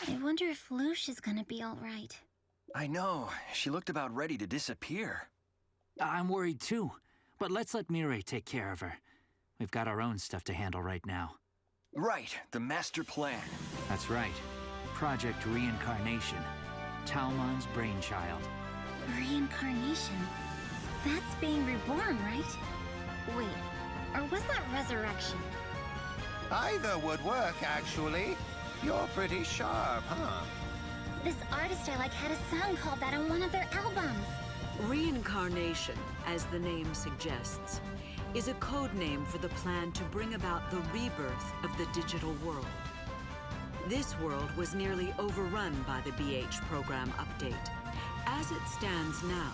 I wonder if Luche is gonna be alright. I know. She looked about ready to disappear. I'm worried too, but let's let Mirai take care of her. We've got our own stuff to handle right now. Right, the master plan. That's right. Project Reincarnation. Talmon's brainchild. Reincarnation? That's being reborn, right? Wait, or was that resurrection? Either would work, actually. You're pretty sharp, huh? This artist I like had a song called that on one of their albums. Reincarnation, as the name suggests, is a code name for the plan to bring about the rebirth of the digital world. This world was nearly overrun by the BH program update. As it stands now,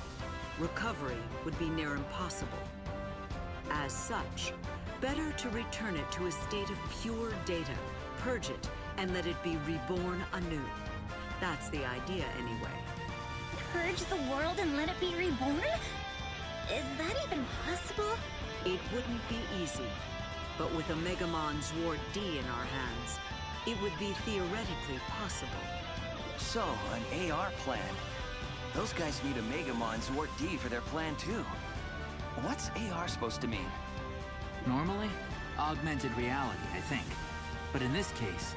recovery would be near impossible. As such, better to return it to a state of pure data, purge it, and let it be reborn anew. That's the idea, anyway. Purge the world and let it be reborn? Is that even possible? It wouldn't be easy, but with a Megamon Zwart D in our hands, it would be theoretically possible. So, an AR plan. Those guys need a Megamon Zwart D for their plan too. What's AR supposed to mean? Normally, augmented reality, I think. But in this case,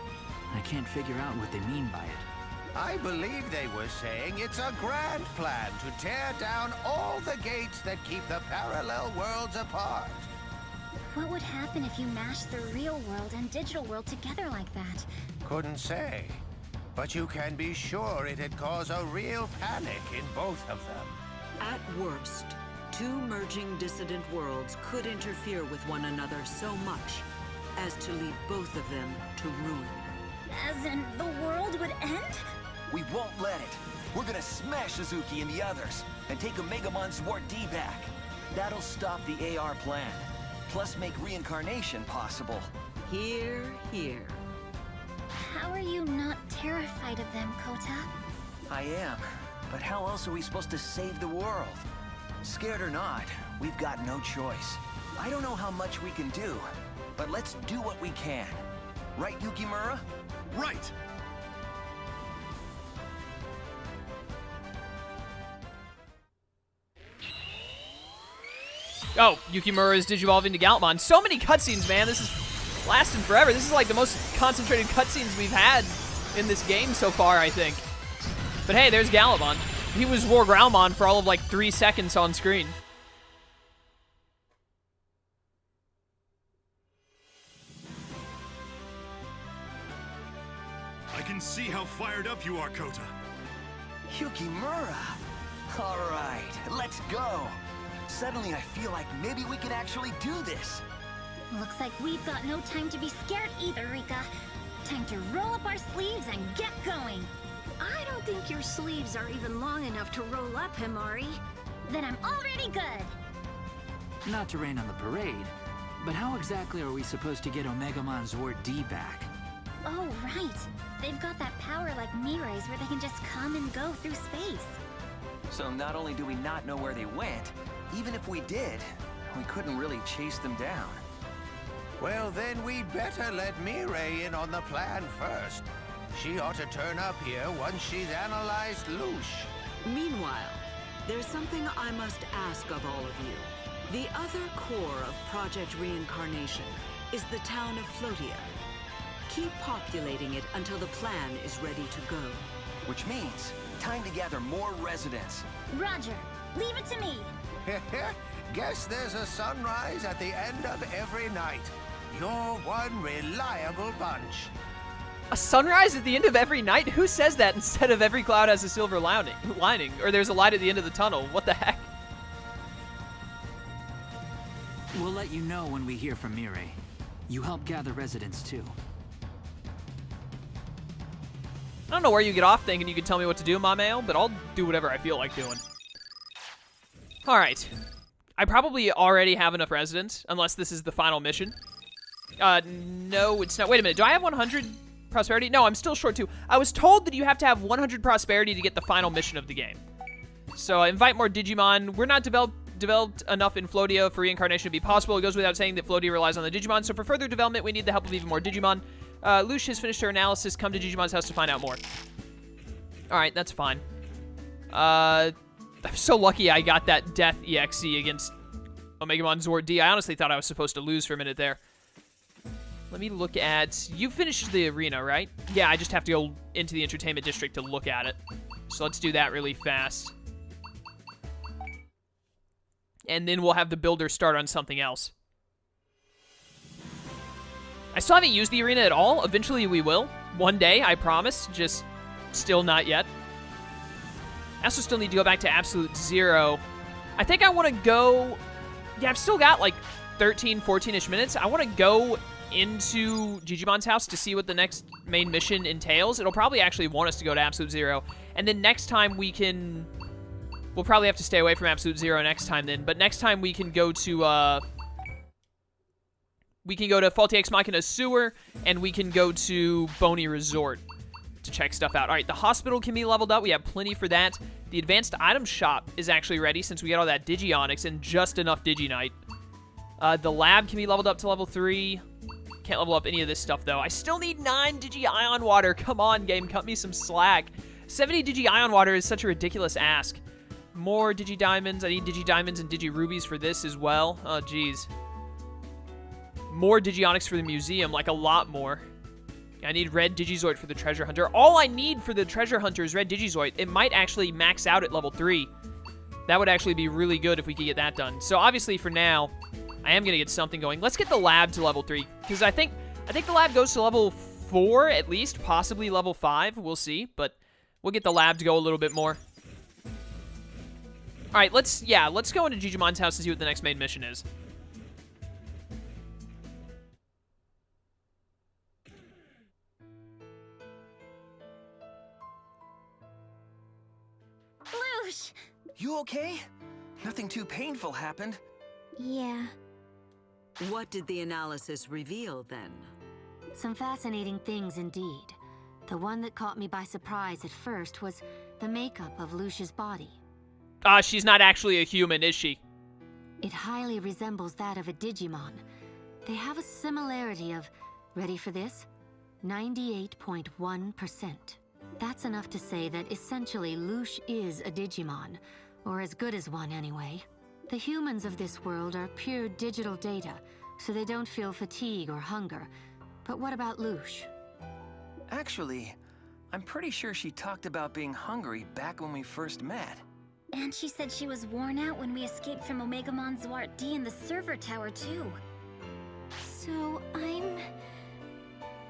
I can't figure out what they mean by it. I believe they were saying it's a grand plan to tear down all the gates that keep the parallel worlds apart. What would happen if you mashed the real world and digital world together like that? Couldn't say. But you can be sure it'd cause a real panic in both of them. At worst, two merging dissident worlds could interfere with one another so much as to lead both of them to ruin. As in, the world would end? We won't let it. We're gonna smash Suzuki and the others, and take a Megamon Zwart D back. That'll stop the AR plan, plus make reincarnation possible. Here, here. How are you not terrified of them, Kota? I am, but how else are we supposed to save the world? Scared or not, we've got no choice. I don't know how much we can do, but let's do what we can. Right, Yukimura? Right! Oh, Yukimura is digivolving to Galtmon. So many cutscenes, man. This is lasting forever. This is like the most concentrated cutscenes we've had in this game so far, I think. But hey, there's Galtmon. He was War Groundmon for all of like 3 seconds on screen. I can see how fired up you are, Kota. Yukimura! All right, let's go. Suddenly I feel like maybe we can actually do this. Looks like we've got no time to be scared either, Rika. Time to roll up our sleeves and get going. I don't think your sleeves are even long enough to roll up, Himari. Then I'm already good. Not to rain on the parade, but how exactly are we supposed to get Omegamon Zwart D back? Oh, right. They've got that power like Mirai's where they can just come and go through space. So not only do we not know where they went, even if we did, we couldn't really chase them down. Well, then we'd better let Mirai in on the plan first. She ought to turn up here once she's analyzed Luche. Meanwhile, there's something I must ask of all of you. The other core of Project Reincarnation is the town of Flotia. Keep populating it until the plan is ready to go. Which means, time to gather more residents. Roger, leave it to me. Guess there's a sunrise at the end of every night. You're one reliable bunch. A sunrise at the end of every night? Who says that instead of every cloud has a silver lining? Or there's a light at the end of the tunnel. What the heck? We'll let you know when we hear from Mirai. You help gather residents too. I don't know where you get off thinking you could tell me what to do, Mameo, but I'll do whatever I feel like doing. Alright. I probably already have enough residents, unless this is the final mission. No, it's not. Wait a minute, do I have 100 prosperity? No, I'm still short too. I was told that you have to have 100 prosperity to get the final mission of the game. So invite more Digimon. We're not developed enough in Flotia for reincarnation to be possible. It goes without saying that Flotia relies on the Digimon, so for further development, we need the help of even more Digimon. Lucia has finished her analysis. Come to Digimon's house to find out more. Alright, that's fine. I'm so lucky I got that Death EXE against Omegamon Zord D. I honestly thought I was supposed to lose for a minute there. Let me look at... You finished the arena, right? Yeah, I just have to go into the entertainment district to look at it. So let's do that really fast. And then we'll have the builder start on something else. I still haven't used the arena at all. Eventually we will. One day, I promise. Just still not yet. I also still need to go back to Absolute Zero. I think I want to go... Yeah, I've still got like 13, 14-ish minutes. I want to go into Digimon's house to see what the next main mission entails. It'll probably actually want us to go to Absolute Zero. And then next time we can... We'll probably have to stay away from Absolute Zero next time then. But next time we can go to... We can go to Faulty Ex Machina Sewer, and we can go to Boney Resort to check stuff out. All right, the hospital can be leveled up. We have plenty for that. The advanced item shop is actually ready since we got all that Digionics and just enough Diginite. The lab can be leveled up to level 3. Can't level up any of this stuff, though. I still need 9 Digi-Ion Water. Come on, game. Cut me some slack. 70 Digi-Ion Water is such a ridiculous ask. More Digi-Diamonds. I need Digi-Diamonds and Digi-Rubies for this as well. Oh, jeez. More Digionics for the museum, like a lot more. I need Red Digizoid for the Treasure Hunter. All I need for the Treasure Hunter is Red Digizoid. It might actually max out at level 3. That would actually be really good if we could get that done. So obviously for now, I am going to get something going. Let's get the lab to level 3, because I think the lab goes to level 4 at least, possibly level 5. We'll see, but we'll get the lab to go a little bit more. All right, let's go into Digimon's house to see what the next main mission is. Luche! You okay? Nothing too painful happened. Yeah, What did the analysis reveal, then? some fascinating things indeed. The one that caught me by surprise at first was the makeup of Lucia's body. She's not actually a human, is she? It highly resembles that of a Digimon. They have a similarity of, ready for this? 98.1%. That's enough to say that essentially Luche is a Digimon, or as good as one anyway. The humans of this world are pure digital data, so they don't feel fatigue or hunger. But what about Luche? Actually, I'm pretty sure she talked about being hungry back when we first met. and she said she was worn out when we escaped from Omegamon Zwart D in the server tower too. So I'm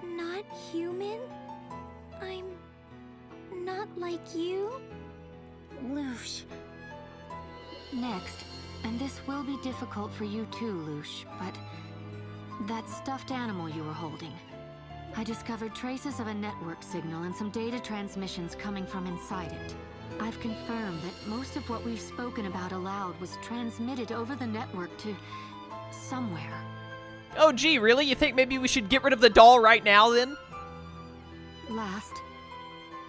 not human? I'm not like you? Luche. Next, and this will be difficult for you too, Luche, but that stuffed animal you were holding. I discovered traces of a network signal and some data transmissions coming from inside it. I've confirmed that most of what we've spoken about aloud was transmitted over the network to somewhere. Oh, gee, really? You think maybe we should get rid of the doll right now, then? Last,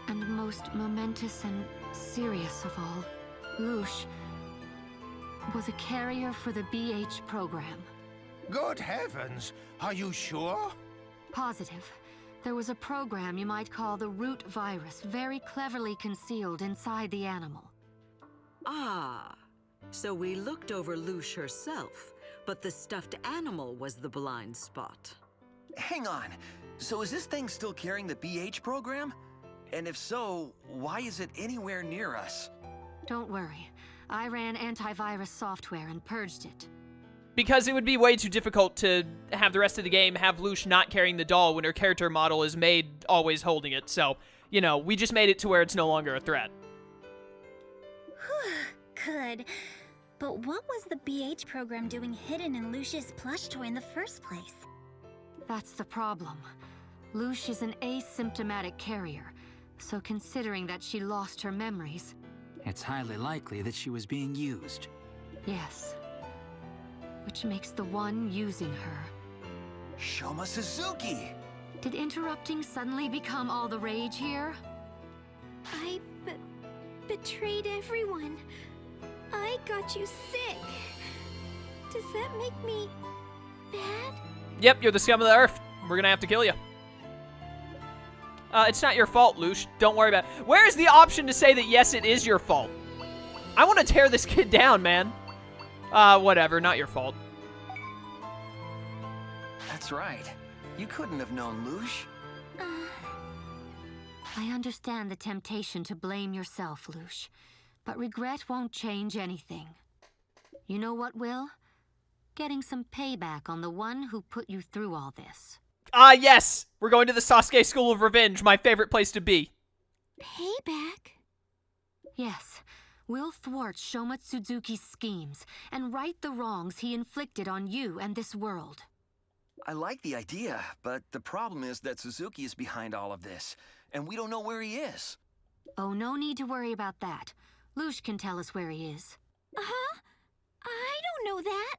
and most momentous and serious of all, Luche was a carrier for the BH program. Good heavens, are you sure? Positive. There was a program you might call the root virus, very cleverly concealed inside the animal. Ah, so we looked over Luche herself, but the stuffed animal was the blind spot. Hang on. So is this thing still carrying the BH program? And if so, why is it anywhere near us? Don't worry. I ran antivirus software and purged it. Because it would be way too difficult to have the rest of the game have Luche not carrying the doll when her character model is made always holding it. So, you know, we just made it to where it's no longer a threat. Good. But what was the BH program doing hidden in Lucia's plush toy in the first place? That's the problem. Luche is an asymptomatic carrier, so considering that she lost her memories... It's highly likely that she was being used. Yes. Which makes the one using her. Shoma Suzuki! Did interrupting suddenly become all the rage here? I betrayed everyone. I got you sick. Does that make me bad? Yep, you're the scum of the earth. We're gonna have to kill you. It's not your fault, Luche. Don't worry about it. Where is the option to say that, yes, it is your fault? I want to tear this kid down, man. Whatever. Not your fault. That's right. You couldn't have known, Luche. I understand the temptation to blame yourself, Luche, but regret won't change anything. You know what will? Getting some payback on the one who put you through all this. Ah, yes! We're going to the Sasuke School of Revenge, my favorite place to be. Payback? Yes, we'll thwart Shoma Suzuki's schemes and right the wrongs he inflicted on you and this world. I like the idea, but the problem is that Suzuki is behind all of this, and we don't know where he is. Oh, no need to worry about that. Luche can tell us where he is. Huh? I don't know that.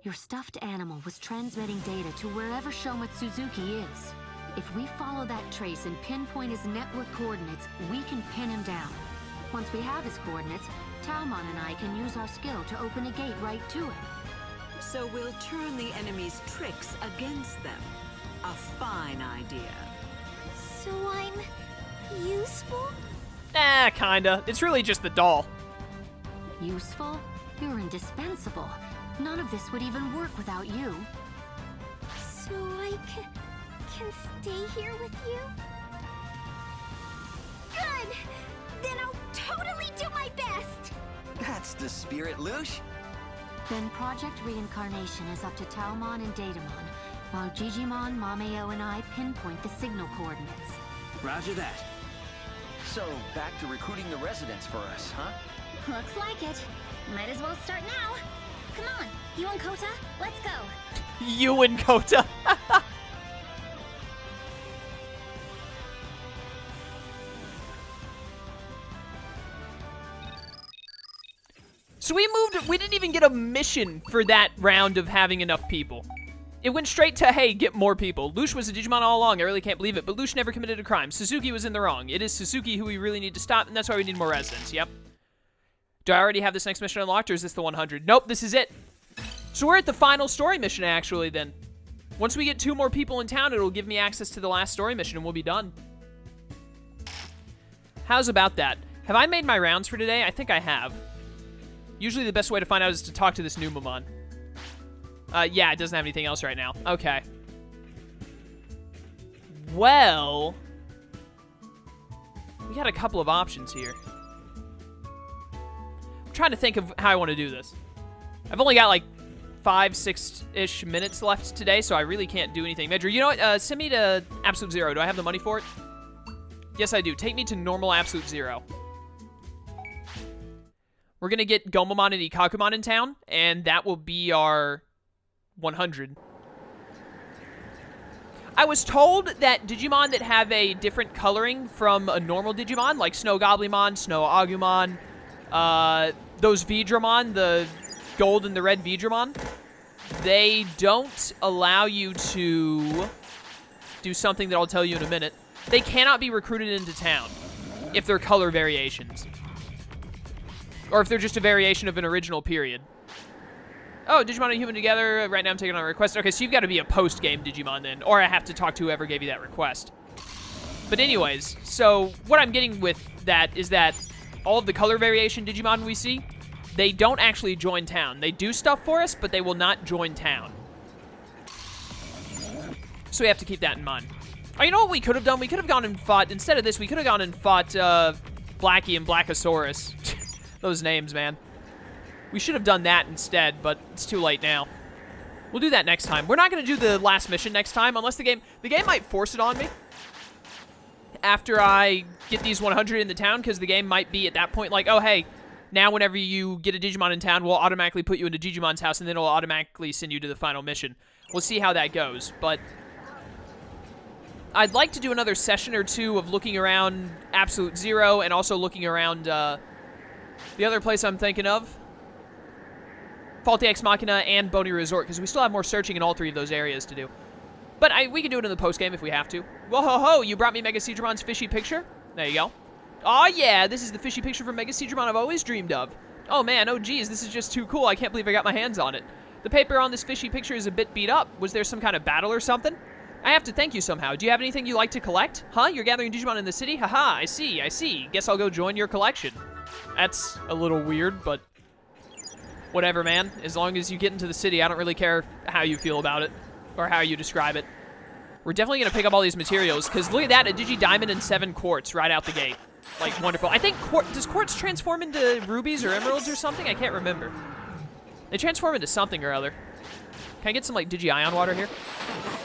Your stuffed animal was transmitting data to wherever Shoma Suzuki is. If we follow that trace and pinpoint his network coordinates, we can pin him down. Once we have his coordinates, Talmon and I can use our skill to open a gate right to him. So we'll turn the enemy's tricks against them. A fine idea. So I'm useful? Kinda. It's really just the doll. Useful? You're indispensable. None of this would even work without you. So I can stay here with you? Good! Then I'll totally do my best! That's the spirit, Luche. Then Project Reincarnation is up to Talmon and Datamon, while Digimon, Mameo, and I pinpoint the signal coordinates. Roger that. So, back to recruiting the residents for us, huh? Looks like it. Might as well start now. Come on, you and Kota, let's go. You and Kota. So we didn't even get a mission for that round of having enough people. It went straight to, hey, get more people. Luche was a Digimon all along, I really can't believe it, but Luche never committed a crime. Suzuki was in the wrong. It is Suzuki who we really need to stop, and that's why we need more residents, yep. Do I already have this next mission unlocked, or is this the 100? Nope, this is it. So we're at the final story mission, actually, then. Once we get 2 more people in town, it'll give me access to the last story mission, and we'll be done. How's about that? Have I made my rounds for today? I think I have. Usually the best way to find out is to talk to this new Numamon. Yeah, it doesn't have anything else right now. Okay. Well, we got a couple of options here. I'm trying to think of how I want to do this. I've only got like 5-6-ish minutes left today, so I really can't do anything major. You know what? Send me to Absolute Zero. Do I have the money for it? Yes, I do. Take me to normal Absolute Zero. We're going to get Gomamon and Ikakumon in town, and that will be our 100. I was told that Digimon that have a different coloring from a normal Digimon, like Snow Goblimon, Snow Agumon, those Vidramon, the gold and the red Vidramon, they don't allow you to do something that I'll tell you in a minute. They cannot be recruited into town if they're color variations. Or if they're just a variation of an original period. Oh, Digimon and human together. Right now I'm taking on a request. Okay, so you've got to be a post-game Digimon then. Or I have to talk to whoever gave you that request. But anyways, so what I'm getting with that is that all of the color variation Digimon we see, they don't actually join town. They do stuff for us, but they will not join town. So we have to keep that in mind. Oh, you know what we could have done? We could have gone and fought, instead of this, we could have gone and fought Blackie and Blackosaurus. Those names, man. We should have done that instead, but it's too late now. We'll do that next time. We're not going to do the last mission next time, unless the game might force it on me after I get these 100 in the town, because the game might be at that point like, oh, hey, now whenever you get a Digimon in town, we'll automatically put you into Digimon's house, and then it'll automatically send you to the final mission. We'll see how that goes, but I'd like to do another session or two of looking around Absolute Zero and also looking around the other place I'm thinking of, Faulty Ex Machina and Boney Resort, because we still have more searching in all 3 of those areas to do. But we can do it in the post-game if we have to. Whoa-ho-ho, you brought me Mega Seedramon's fishy picture? There you go. Oh yeah, this is the fishy picture from Mega Seedramon I've always dreamed of. Oh man, oh geez, this is just too cool. I can't believe I got my hands on it. The paper on this fishy picture is a bit beat up. Was there some kind of battle or something? I have to thank you somehow. Do you have anything you like to collect? Huh? You're gathering Digimon in the city? Haha, I see. Guess I'll go join your collection. That's a little weird, but whatever, man. As long as you get into the city, I don't really care how you feel about it or how you describe it. We're definitely going to pick up all these materials, because look at that, a Digidiamond and 7 quartz right out the gate. Like, wonderful. I think, does quartz transform into rubies or emeralds or something? I can't remember. They transform into something or other. Can I get some, like, Digi-Ion water here?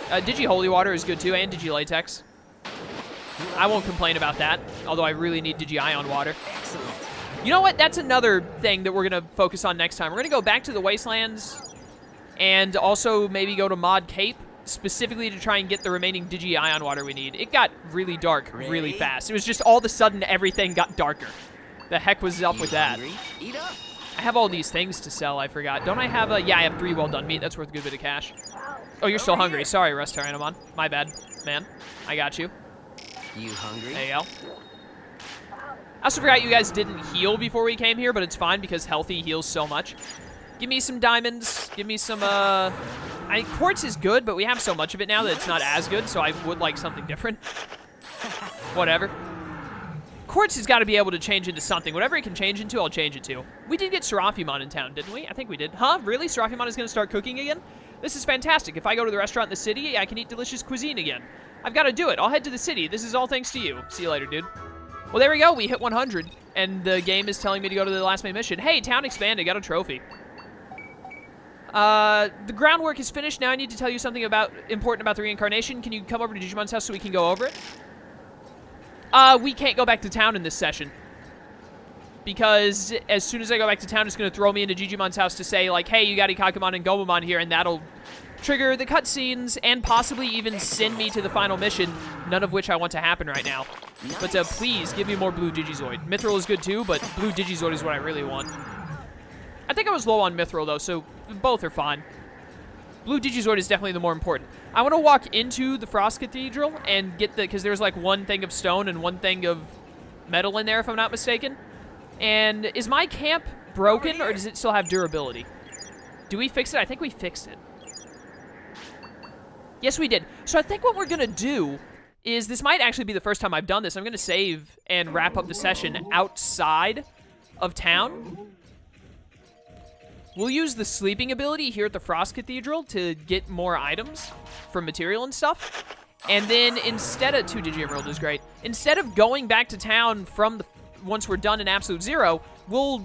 Digi-Holy water is good, too, and Digi-Latex. I won't complain about that, although I really need Digi-Ion water. Excellent. You know what? That's another thing that we're going to focus on next time. We're going to go back to the Wastelands and also maybe go to Mod Cape, specifically to try and get the remaining Digi-Ion water we need. It got really dark really fast. It was just all of a sudden everything got darker. The heck was up with that? Eat up. I have all these things to sell, I forgot. Don't I have a... Yeah, I have 3 well-done meat. That's worth a good bit of cash. Oh, you're still hungry. Sorry, Restauranomon. My bad, man. I got you. You hungry? There you go. I also forgot you guys didn't heal before we came here, but it's fine because healthy heals so much. Give me some diamonds. Give me some, quartz is good, but we have so much of it now that it's not as good, so I would like something different. Whatever. Quartz has got to be able to change into something. Whatever it can change into, I'll change it to. We did get Seraphimon in town, didn't we? I think we did. Huh? Really? Seraphimon is going to start cooking again? This is fantastic. If I go to the restaurant in the city, I can eat delicious cuisine again. I've got to do it. I'll head to the city. This is all thanks to you. See you later, dude. Well, there we go. We hit 100, and the game is telling me to go to the last main mission. Hey, town expanded. Got a trophy. The groundwork is finished. Now I need to tell you something important about the reincarnation. Can you come over to Digimon's house so we can go over it? We can't go back to town in this session. Because as soon as I go back to town, it's going to throw me into Digimon's house to say, like, hey, you got Ikakumon and Gomamon here, and that'll trigger the cutscenes and possibly even send me to the final mission, none of which I want to happen right now. Nice. But please, give me more Blue Digizoid. Mithril is good too, but Blue Digizoid is what I really want. I think I was low on Mithril, though, so both are fine. Blue Digizoid is definitely the more important. I want to walk into the Frost Cathedral and get the... Because there's, like, 1 thing of stone and 1 thing of metal in there, if I'm not mistaken. And is my camp broken, or does it still have durability? Do we fix it? I think we fixed it. Yes, we did. So I think what we're going to do is... This might actually be the first time I've done this. I'm going to save and wrap up the session outside of town. We'll use the sleeping ability here at the Frost Cathedral to get more items from material and stuff. And then instead of... 2 Digi-Emerald is great. Instead of going back to town from the... Once we're done in Absolute Zero, we'll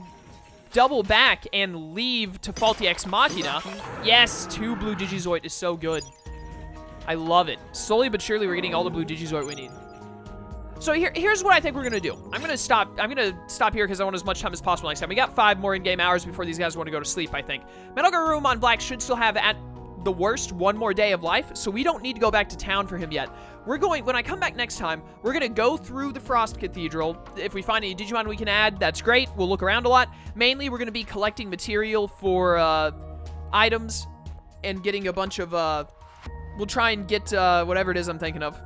double back and leave to Faulty Ex Machina. Yes, 2 Blue Digizoid is so good. I love it. Slowly but surely, we're getting all the Blue Digizoid we need. So here's what I think we're gonna do. I'm gonna stop here because I want as much time as possible next time. We got 5 more in-game hours before these guys want to go to sleep, I think. Metal Garurumon Black should still have, at the worst, 1 more day of life, so we don't need to go back to town for him yet. We're going, when I come back next time, we're gonna go through the Frost Cathedral. If we find any Digimon we can add, that's great. We'll look around a lot. Mainly, we're gonna be collecting material for items and getting a bunch of, we'll try and get whatever it is I'm thinking of.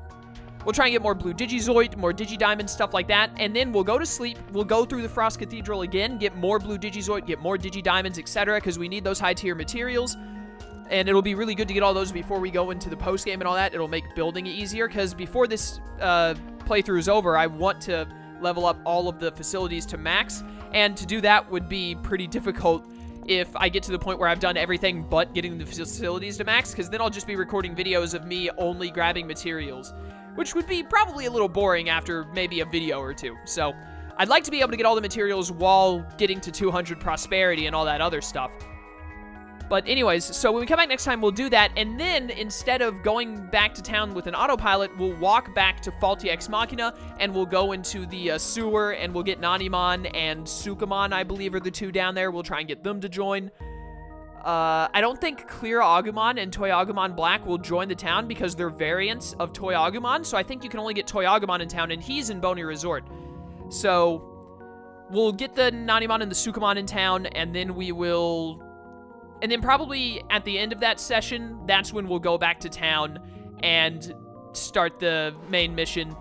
We'll try and get more Blue Digizoid, more Digidiamond, stuff like that, and then we'll go to sleep. We'll go through the Frost Cathedral again, get more Blue Digizoid, get more Digidiamonds, etc., because we need those high-tier materials. And it'll be really good to get all those before we go into the post-game and all that. It'll make building it easier, because before this playthrough is over, I want to level up all of the facilities to max, and to do that would be pretty difficult if I get to the point where I've done everything but getting the facilities to max, because then I'll just be recording videos of me only grabbing materials, which would be probably a little boring after maybe a video or 2. So I'd like to be able to get all the materials while getting to 200 prosperity and all that other stuff. But anyways, so when we come back next time, we'll do that, and then instead of going back to town with an autopilot, we'll walk back to Faulty Ex Machina, and we'll go into the sewer, and we'll get Nanimon and Sukamon, I believe, are the 2 down there. We'll try and get them to join. I don't think Clear Agumon and Toy Agumon Black will join the town because they're variants of Toy Agumon, so I think you can only get Toy Agumon in town, and he's in Boney Resort. So we'll get the Nanimon and the Sukamon in town, and then we will... And then probably at the end of that session, that's when we'll go back to town and start the main mission,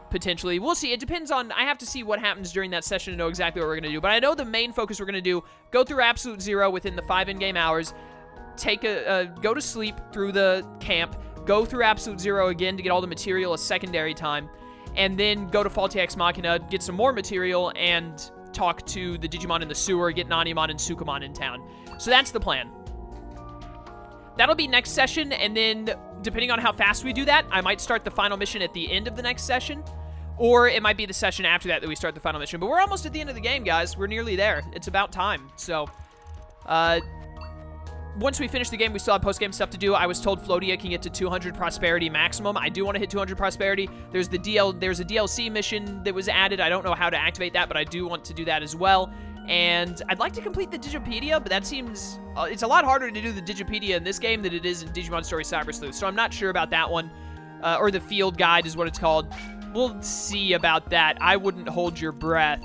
potentially. We'll see. It depends on... I have to see what happens during that session to know exactly what we're going to do. But I know the main focus we're going to do, go through Absolute Zero within the 5 in-game hours, go to sleep through the camp, go through Absolute Zero again to get all the material a secondary time, and then go to Faulty Ex Machina, get some more material, and talk to the Digimon in the sewer, get Nanimon and Sukamon in town. So that's the plan. That'll be next session, and then depending on how fast we do that, I might start the final mission at the end of the next session, or it might be the session after that we start the final mission. But we're almost at the end of the game, guys. We're nearly there. It's about time. So, once we finish the game, we still have post-game stuff to do. I was told Floatia can get to 200 prosperity maximum. I do want to hit 200 prosperity. There's a DLC mission that was added. I don't know how to activate that, but I do want to do that as well. And I'd like to complete the Digipedia, but that seems... it's a lot harder to do the Digipedia in this game than it is in Digimon Story Cyber Sleuth, so I'm not sure about that one. Or the Field Guide is what it's called. We'll see about that. I wouldn't hold your breath.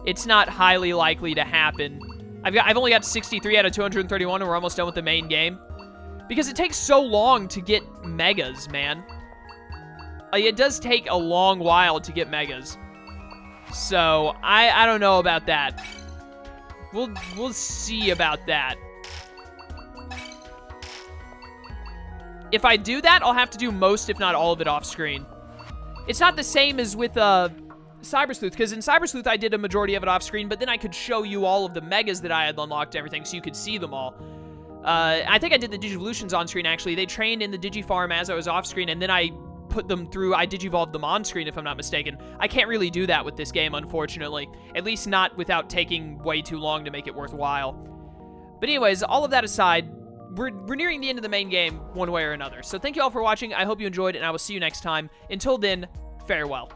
It's not highly likely to happen. I've only got 63 out of 231, and we're almost done with the main game. Because it takes so long to get Megas, man. It does take a long while to get Megas. So, I don't know about that. We'll see about that. If I do that, I'll have to do most, if not all of it off screen. It's not the same as with Cyber Sleuth, because in Cyber Sleuth I did a majority of it off screen, but then I could show you all of the Megas that I had unlocked and everything, so you could see them all. I think I did the Digivolutions on screen, actually. They trained in the Digifarm as I was off screen, and then I put them through, I Digivolved them on screen, if I'm not mistaken. I can't really do that with this game, unfortunately. At least not without taking way too long to make it worthwhile. But anyways, all of that aside, we're nearing the end of the main game one way or another. So thank you all for watching. I hope you enjoyed, and I will see you next time. Until then, farewell.